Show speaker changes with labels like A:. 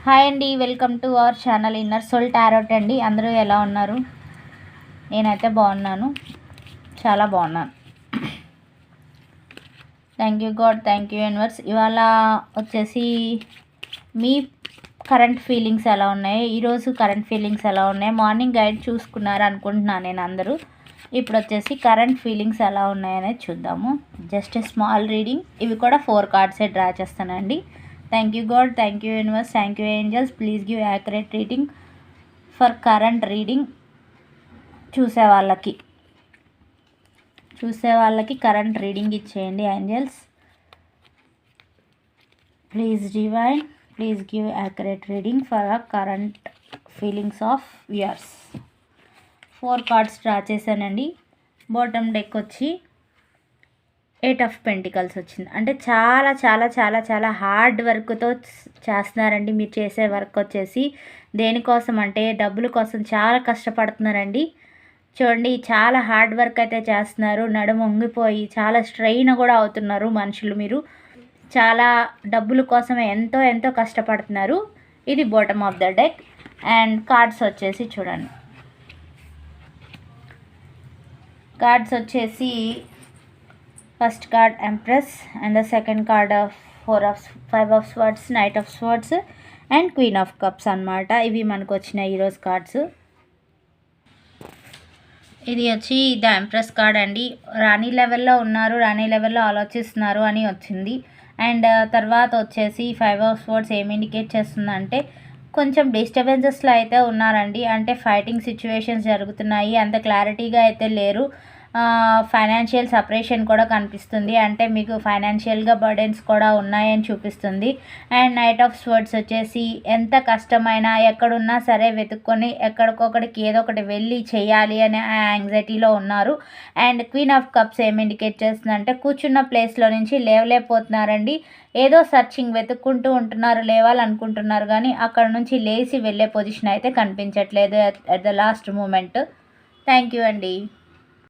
A: Hi అండి, welcome to our channel Inner Soul Tarot అండి. అందరూ ఎలా ఉన్నారు? నేనైతే బాగున్నాను, చాలా బాగున్నాను. Thank you God, thank you universe. ఇవాళ వచ్చేసి మీ కరెంట్ ఫీలింగ్స్ ఎలా ఉన్నాయి, ఈరోజు కరెంట్ ఫీలింగ్స్ ఎలా ఉన్నాయి, మార్నింగ్ గైడ్ చూసుకున్నారు అనుకుంటున్నాను నేను అందరూ. ఇప్పుడు వచ్చేసి కరెంట్ ఫీలింగ్స్ ఎలా ఉన్నాయనేది చూద్దాము. జస్ట్ స్మాల్ రీడింగ్, ఇవి కూడా 4 కార్డ్సే డ్రా చేస్తానండి. Thank you God, thank you universe, thank you angels. Please give accurate reading for current reading. చూసే వాళ్ళకి కరెంట్ రీడింగ్ ఇచ్చేయండి angels. Please divine, please give accurate reading for a current feelings of viewers. 4 cards draw చేశానండి. Bottom deck వచ్చి 8 of pentacles వచ్చింది. అంటే చాలా చాలా చాలా చాలా హార్డ్ వర్క్తో చేస్తున్నారండి. మీరు చేసే వర్క్ వచ్చేసి దేనికోసం అంటే డబ్బుల కోసం చాలా కష్టపడుతున్నారండి. చూడండి, చాలా హార్డ్ వర్క్ అయితే చేస్తున్నారు. నడుము వంగిపోయి చాలా స్ట్రెయిన్ కూడా అవుతున్నారు మనుషులు. మీరు చాలా డబ్బుల కోసం ఎంతో ఎంతో కష్టపడుతున్నారు. ఇది bottom of the deck. And cards వచ్చేసి చూడండి, కార్డ్స్ వచ్చేసి first card empress and the second card 5 of swords, knight of swords and queen of cups అన్నమాట. ఇవి మనకు వచ్చిన ఈరోజు కార్డ్స్. ఇది వచ్చి ద ఎంప్రెస్ కార్డ్ అండి. రాణి లెవెల్లో ఉన్నారు, రాణి లెవెల్లో ఆలోచిస్తున్నారు అని వచ్చింది. అండ్ తర్వాత వచ్చేసి 5 ఆఫ్ స్వర్డ్స్ ఏమి ఇండికేట్ చేస్తుందంటే కొంచెం డిస్టర్బెన్సెస్లో అయితే ఉన్నారండి. అంటే ఫైటింగ్ సిచ్యువేషన్స్ జరుగుతున్నాయి, అంత క్లారిటీగా అయితే లేరు. ఫైనాన్షియల్ సపరేషన్ కూడా కనిపిస్తుంది, అంటే మీకు ఫైనాన్షియల్గా బర్డెన్స్ కూడా ఉన్నాయని చూపిస్తుంది. అండ్ నైట్ ఆఫ్ స్వర్డ్స్ వచ్చేసి ఎంత కష్టమైనా ఎక్కడున్నా సరే వెతుక్కొని ఎక్కడికొకడికి ఏదో ఒకటి వెళ్ళి చేయాలి అనే యాంగ్జైటీలో ఉన్నారు. అండ్ క్వీన్ ఆఫ్ కప్స్ ఏమి ఇండికేట్ చేస్తుందంటే కూర్చున్న ప్లేస్లో నుంచి లేవలేకపోతున్నారండి. ఏదో సర్చింగ్ వెతుక్కుంటూ ఉంటున్నారు, లేవాలనుకుంటున్నారు కానీ అక్కడ నుంచి లేచి వెళ్ళే పొజిషన్ అయితే కనిపించట్లేదు at the last moment. Thank you అండి.